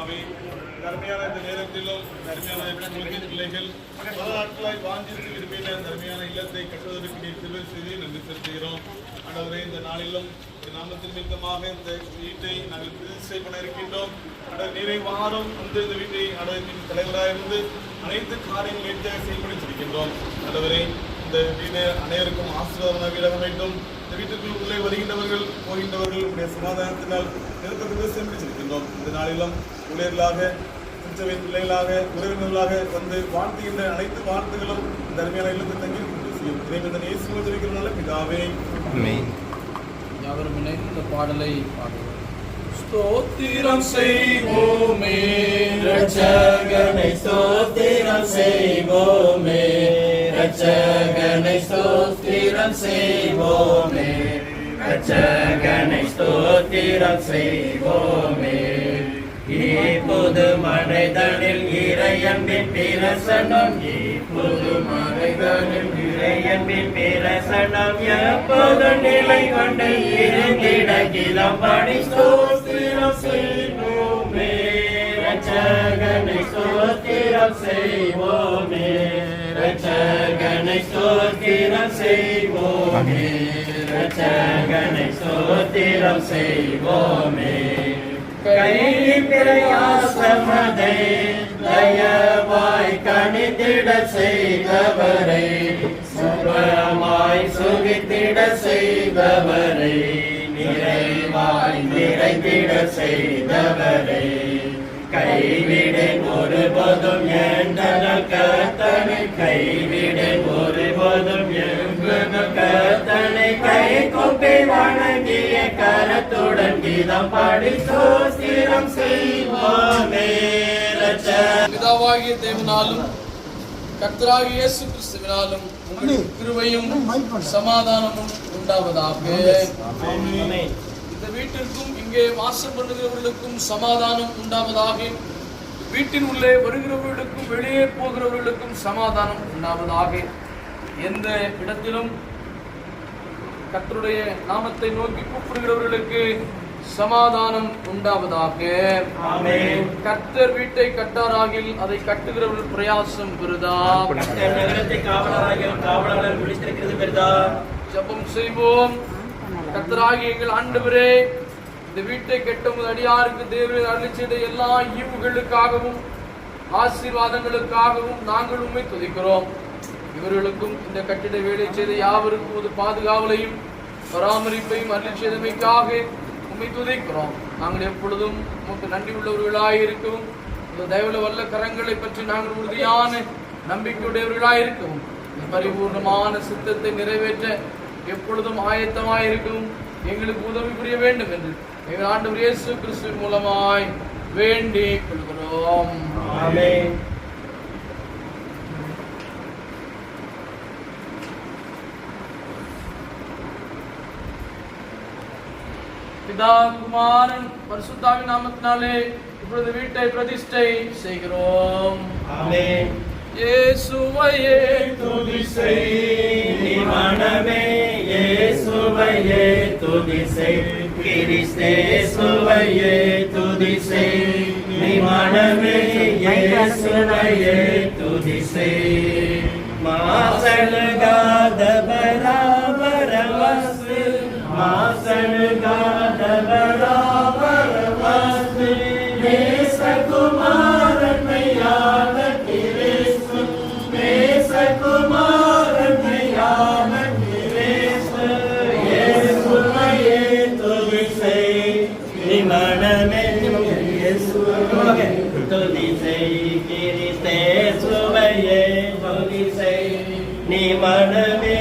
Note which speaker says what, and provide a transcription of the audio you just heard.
Speaker 1: பிதாவே, தர்மையான இந்த நேரத்திலும் தர்மையான பிள்ளைகள் பல நாட்களாய் வாஞ்சித்து விரும்பின தர்மையான இல்லத்தை கட்டுவதற்கு நீர் கிருபை செய்து நன்றி செலுத்துகிறோம். ஆண்டவரே, இந்த நாளிலும் நாமத்தின் நிமித்தமாக இந்த வீட்டை நாங்கள் பிரதிஷ்டை பண்ண இருக்கின்றோம். நீரை வாரம் வந்து இந்த வீட்டை ஆண்டவரின் தலைவராக இருந்து அனைத்து காரியங்கள் வீட்டாக செயல்படுத்தியிருக்கின்றோம். ஆண்டவரே, இந்த வீடு அனைவருக்கும் ஆசீர்வாதமான வீடாக வேண்டும். இந்த வீட்டுக்குள் உள்ளே வருகின்றவர்கள் போகின்றவர்கள் உடைய சமாதானத்தினால் நிறுத்தப்பட்டு சென்றிருக்கின்றோம். இந்த நாளிலும் ஊழியர்களாக திருச்சபையின் பிள்ளைகளாக உறவினர்களாக வந்து வாழ்த்துகின்ற அனைத்து வாழ்த்துகளும் இந்த அருமையான இல்லத்தில் தங்கியிருக்கின்ற இயேசுவை ஜெபிக்கிறதுனால பிதாவே.
Speaker 2: யாவரும் இணைந்து இந்த பாடலை பாடுவோம். ஸ்தோத்திரம் செய்வோமே ரட்சகனை, ஸ்தோத்திரம் செய்வோமே ரட்சகனை, ஸ்தோத்திரம் செய்வோமே ரட்சகனை, ஸ்தோத்திரம் செய்வோமே. இப்போது மனிதனில் இறையன்பின் பிரசனம், இப்போது மனிதனில் இறையன்பின் பிரசனம் எப்போது நிலை கொண்டு இருந்திட கிளம்படி ஸ்தோத்திரம் செய்வோமே ரட்சகனை, ஸ்தோத்திரம் செய்வோமே ரட்சகனை, ஸ்தோத்திரம் செய்வோமே ரட்சகனை, ஸ்தோத்திரம் செய்வோமே. கையின் பிரயாசமதை தயவாய் கணித்திட செய்தவரை, சுகமாய் சுகித்திட செய்தவரை, நிறைவாய் நிறைந்திட செய்தவரை, கைவிடேன் ஒருபோதும் என்றால் கர்த்தனை, கைவிடேன் ஒருபோதும் என்றால் கர்த்தனை, கை கூப்பி வணங்கிய கரத்துடன் கீதம் பாடி ஸ்தோத்திரம் செய்வோமே. பிதாவாகிய தேவனாலும் கர்த்தராகிய இயேசு கிறிஸ்துவினாலும் உங்களுக்கு கிருபையும் சமாதானமும் உண்டாவதாக. இந்த வீட்டிற்கும் இங்கே வாசம் பண்ணுகிறவர்களுக்கும் சமாதானம் உண்டாவதாக. வீட்டின் உள்ளே வருகிறவர்களுக்கும் வெளியே போகிறவர்களுக்கும் சமாதானம் உண்டாவதாக. எந்த இடத்திலும் கர்த்தருடைய நாமத்தை நோக்கி கூப்பிடுகிறவர்களுக்கு சமாதானம் உண்டாவதாக. கர்த்தர் வீட்டை கட்டாராகில் அதை கட்டுகிறவர்கள் பிரயாசம் பெறுதா. காவலர்கள் விழித்திருக்கிறது பெறுதா. ஜெபம் செய்வோம். கர்த்தராகிய எங்கள் ஆண்டவரே, இந்த வீட்டை கட்டும் அடியாருக்கு தேவரீர் அருளி செய்த எல்லா ஈவுகளுக்காகவும் ஆசீர்வாதங்களுக்காகவும் நாங்கள் உம்மை துதிக்கிறோம். இவர்களுக்கும் இந்த கட்டிட வேலை செய்த யாவருக்கும் ஒரு பாதுகாவலையும் பராமரிப்பையும் அருளி செய்தமைக்காக உம்மை துதிக்கிறோம். நாங்கள் எப்பொழுதும் உமக்கு நன்றி உள்ளவர்களாய் இருக்கவும், இந்த தயவுள்ள வல்ல கரங்களை பற்றி நாங்கள் உறுதியான நம்பிக்கையுடையவர்களாய் இருக்கவும், பரிபூர்ணமான சித்தத்தை நிறைவேற்ற எப்பொழுதும் ஆயத்தமாயிருக்கவும் எங்களுக்கு உதவி புரிய வேண்டும் என்று எங்கள் ஆண்டவர் இயேசு கிறிஸ்துவின் மூலமாய் வேண்டிக் கொள்கிறோம். ஆமென். பிதா குமாரன் பரிசுத்தாவின் நாமத்தினாலே இப்பொழுது வீட்டை பிரதிஷ்டை செய்கிறோம். ஆமென். இயேசுவையே துதி செய் நீ மனமே, இயேசுவையே துதி செய், கிறிஸ்தேசுவையே துதி செய் நீ மனமே, இயேசுவையே துதி செய். மாசல் காத பராபர வஸ்து, மாசல் காத பராபர வஸ்து, நேசகுமாரன் மையான கிறிஸ்து, நேசகுமாரன் மையான கிறிஸ்து, இயேசுவையே துதி செய் நீ மனமே, இயேசுவையே துதி செய், கிறிஸ்தேசுவையே துதி செய் நீ மனமே,